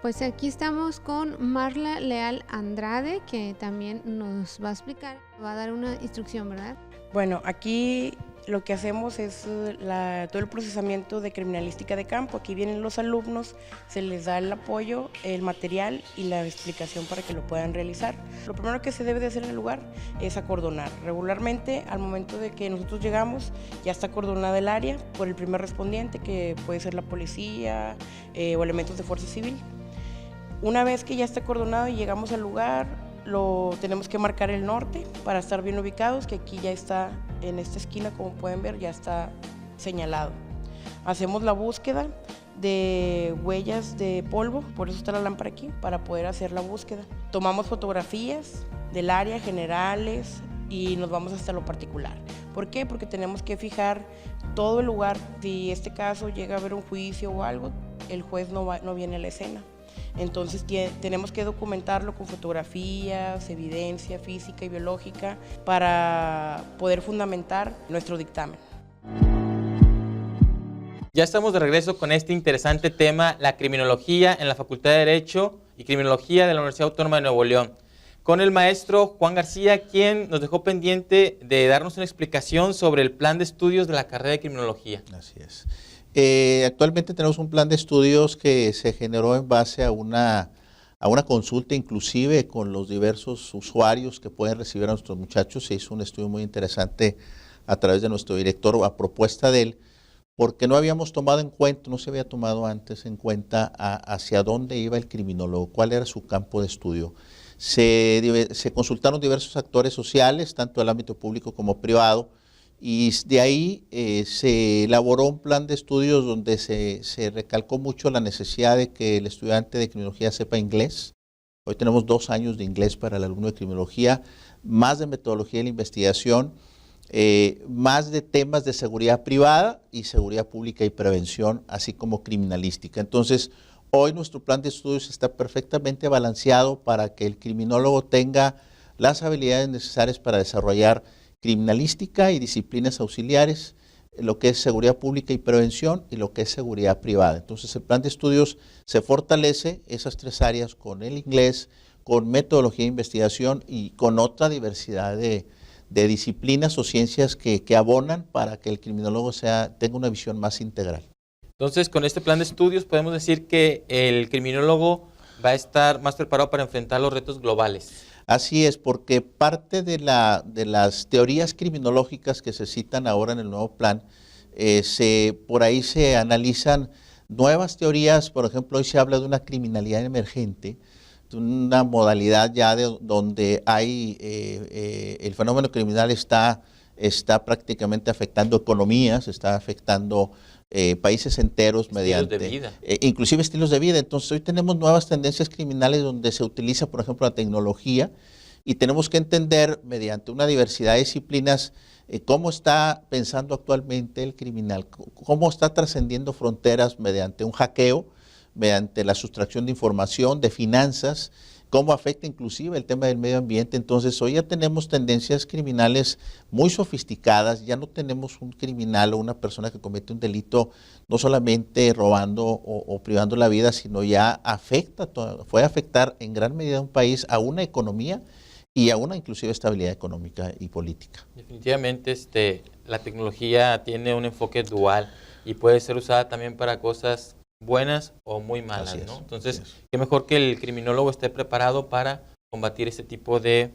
Pues aquí estamos con Marla Leal Andrade, que también nos va a explicar, va a dar una instrucción, ¿verdad? Bueno, aquí lo que hacemos es todo el procesamiento de criminalística de campo. Aquí vienen los alumnos, se les da el apoyo, el material y la explicación para que lo puedan realizar. Lo primero que se debe de hacer en el lugar es acordonar. Regularmente, al momento de que nosotros llegamos, ya está acordonada el área por el primer respondiente, que puede ser la policía o elementos de fuerza civil. Una vez que ya está acordonado y llegamos al lugar, tenemos que marcar el norte para estar bien ubicados, que aquí ya está en esta esquina, como pueden ver, ya está señalado. Hacemos la búsqueda de huellas de polvo, por eso está la lámpara aquí, para poder hacer la búsqueda. Tomamos fotografías del área, generales, y nos vamos hasta lo particular. ¿Por qué? Porque tenemos que fijar todo el lugar. Si este caso llega a haber un juicio o algo, el juez no viene a la escena. Entonces tenemos que documentarlo con fotografías, evidencia física y biológica para poder fundamentar nuestro dictamen. Ya estamos de regreso con este interesante tema, la criminología en la Facultad de Derecho y Criminología de la Universidad Autónoma de Nuevo León, con el maestro Juan García, quien nos dejó pendiente de darnos una explicación sobre el plan de estudios de la carrera de Criminología. Así es. Actualmente tenemos un plan de estudios que se generó en base a una consulta inclusive con los diversos usuarios que pueden recibir a nuestros muchachos. Se hizo un estudio muy interesante a través de nuestro director a propuesta de él, porque no habíamos tomado en cuenta, no se había tomado antes en cuenta hacia dónde iba el criminólogo, cuál era su campo de estudio. Se consultaron diversos actores sociales, tanto del ámbito público como privado, y de ahí se elaboró un plan de estudios donde se recalcó mucho la necesidad de que el estudiante de criminología sepa inglés. Hoy tenemos 2 años de inglés para el alumno de criminología, más de metodología de la investigación, más de temas de seguridad privada y seguridad pública y prevención, así como criminalística. Entonces, hoy nuestro plan de estudios está perfectamente balanceado para que el criminólogo tenga las habilidades necesarias para desarrollar criminalística y disciplinas auxiliares, lo que es seguridad pública y prevención y lo que es seguridad privada. Entonces el plan de estudios se fortalece esas 3 áreas con el inglés, con metodología de investigación y con otra diversidad de disciplinas o ciencias que abonan para que el criminólogo tenga una visión más integral. Entonces, con este plan de estudios podemos decir que el criminólogo va a estar más preparado para enfrentar los retos globales. Así es, porque parte de las teorías criminológicas que se citan ahora en el nuevo plan, por ahí se analizan nuevas teorías. Por ejemplo, hoy se habla de una criminalidad emergente, de una modalidad ya donde hay el fenómeno criminal está prácticamente afectando economías, está afectando países enteros mediante de vida. Inclusive estilos de vida. Entonces hoy tenemos nuevas tendencias criminales donde se utiliza, por ejemplo, la tecnología, y tenemos que entender mediante una diversidad de disciplinas cómo está pensando actualmente el criminal, cómo está trascendiendo fronteras mediante un hackeo, mediante la sustracción de información, de finanzas, cómo afecta inclusive el tema del medio ambiente. Entonces hoy ya tenemos tendencias criminales muy sofisticadas, ya no tenemos un criminal o una persona que comete un delito no solamente robando o privando la vida, sino ya puede afectar en gran medida a un país, a una economía y a una inclusive estabilidad económica y política. Definitivamente la tecnología tiene un enfoque dual y puede ser usada también para cosas buenas o muy malas, ¿no? Entonces, qué mejor que el criminólogo esté preparado para combatir este tipo de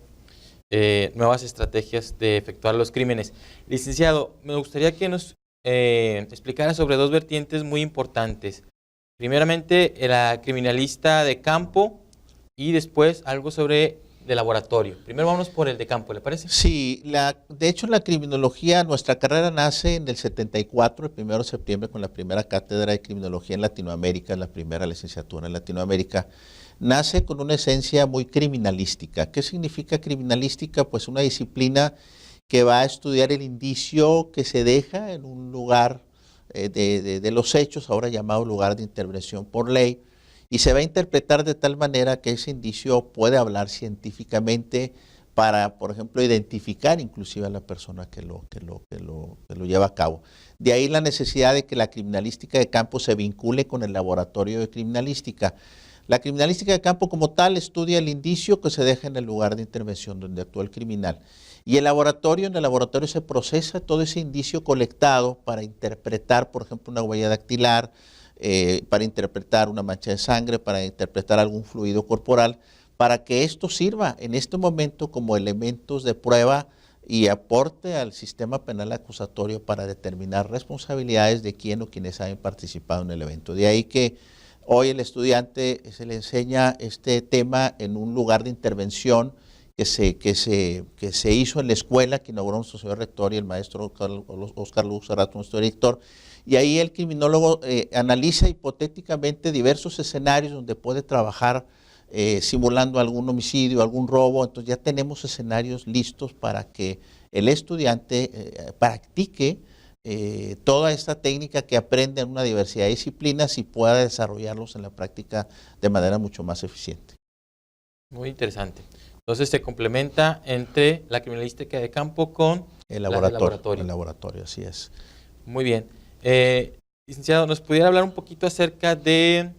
nuevas estrategias de efectuar los crímenes. Licenciado, me gustaría que nos explicara sobre 2 vertientes muy importantes. Primeramente, la criminalista de campo y después algo sobre de laboratorio. Primero vámonos por el de campo, ¿le parece? Sí, de hecho la criminología, nuestra carrera nace en el 74, el 1 de septiembre, con la primera cátedra de criminología en Latinoamérica, la primera licenciatura en Latinoamérica. Nace con una esencia muy criminalística. ¿Qué significa criminalística? Pues una disciplina que va a estudiar el indicio que se deja en un lugar de los hechos, ahora llamado lugar de intervención por ley, y se va a interpretar de tal manera que ese indicio puede hablar científicamente para, por ejemplo, identificar inclusive a la persona que lo lleva a cabo. De ahí la necesidad de que la criminalística de campo se vincule con el laboratorio de criminalística. La criminalística de campo como tal estudia el indicio que se deja en el lugar de intervención donde actúa el criminal. Y en el laboratorio se procesa todo ese indicio colectado para interpretar, por ejemplo, una huella dactilar, para interpretar una mancha de sangre, para interpretar algún fluido corporal, para que esto sirva en este momento como elementos de prueba y aporte al sistema penal acusatorio para determinar responsabilidades de quién o quienes hayan participado en el evento. De ahí que hoy el estudiante se le enseña este tema en un lugar de intervención que se hizo en la escuela, que inauguró nuestro señor rector y el maestro Oscar Luz Cerrato, nuestro director, y ahí el criminólogo analiza hipotéticamente diversos escenarios donde puede trabajar simulando algún homicidio, algún robo. Entonces ya tenemos escenarios listos para que el estudiante practique toda esta técnica que aprende en una diversidad de disciplinas y pueda desarrollarlos en la práctica de manera mucho más eficiente. Muy interesante. Entonces se complementa entre la criminalística de campo con el laboratorio. El laboratorio, así es. Muy bien. Licenciado, ¿nos pudiera hablar un poquito acerca de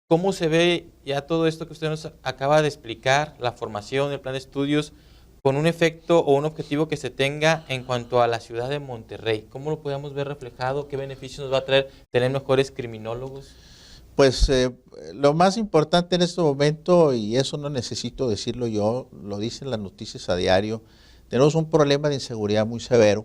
cómo se ve ya todo esto que usted nos acaba de explicar, la formación, el plan de estudios, con un efecto o un objetivo que se tenga en cuanto a la ciudad de Monterrey? ¿Cómo lo podemos ver reflejado? ¿Qué beneficios nos va a traer tener mejores criminólogos? Pues lo más importante en este momento, y eso no necesito decirlo yo, lo dicen las noticias a diario, tenemos un problema de inseguridad muy severo,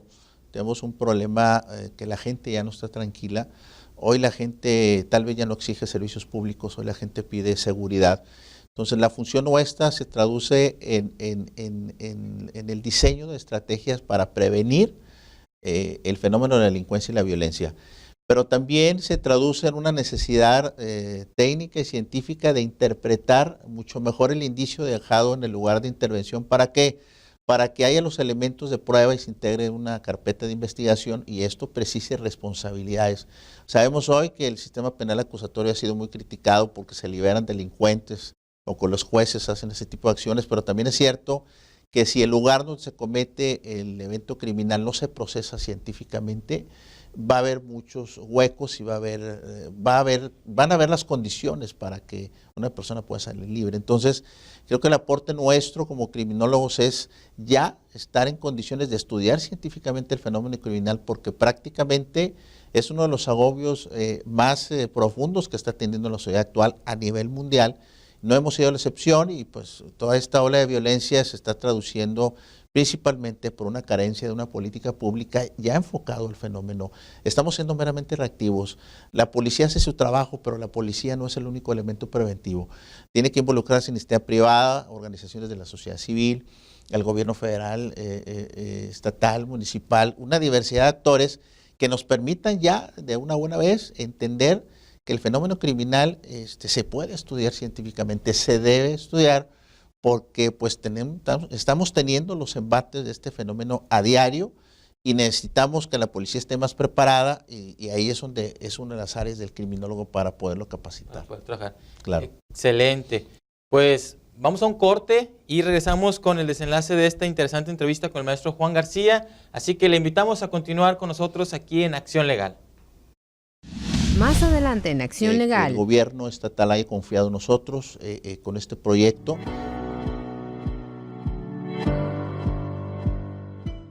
tenemos un problema que la gente ya no está tranquila. Hoy la gente tal vez ya no exige servicios públicos, hoy la gente pide seguridad. Entonces la función nuestra se traduce en el diseño de estrategias para prevenir el fenómeno de la delincuencia y la violencia. Pero también se traduce en una necesidad técnica y científica de interpretar mucho mejor el indicio dejado en el lugar de intervención. ¿Para qué? Para que haya los elementos de prueba y se integre en una carpeta de investigación y esto precise responsabilidades. Sabemos hoy que el sistema penal acusatorio ha sido muy criticado porque se liberan delincuentes o que los jueces hacen ese tipo de acciones, pero también es cierto que si el lugar donde se comete el evento criminal no se procesa científicamente, va a haber muchos huecos y van a haber las condiciones para que una persona pueda salir libre. Entonces, creo que el aporte nuestro como criminólogos es ya estar en condiciones de estudiar científicamente el fenómeno criminal, porque prácticamente es uno de los agobios más profundos que está teniendo la sociedad actual a nivel mundial. No hemos sido la excepción y pues toda esta ola de violencia se está traduciendo principalmente por una carencia de una política pública ya enfocado al fenómeno. Estamos siendo meramente reactivos. La policía hace su trabajo, pero la policía no es el único elemento preventivo. Tiene que involucrarse iniciativa privada, organizaciones de la sociedad civil, el gobierno federal, estatal, municipal, una diversidad de actores que nos permitan ya de una buena vez entender que el fenómeno criminal se puede estudiar científicamente, se debe estudiar, porque pues estamos teniendo los embates de este fenómeno a diario y necesitamos que la policía esté más preparada y ahí es donde es una de las áreas del criminólogo para poderlo capacitar. Para poder trabajar. Claro. Excelente. Pues vamos a un corte y regresamos con el desenlace de esta interesante entrevista con el maestro Juan García, así que le invitamos a continuar con nosotros aquí en Acción Legal. Más adelante en Acción Legal. El gobierno estatal haya confiado en nosotros con este proyecto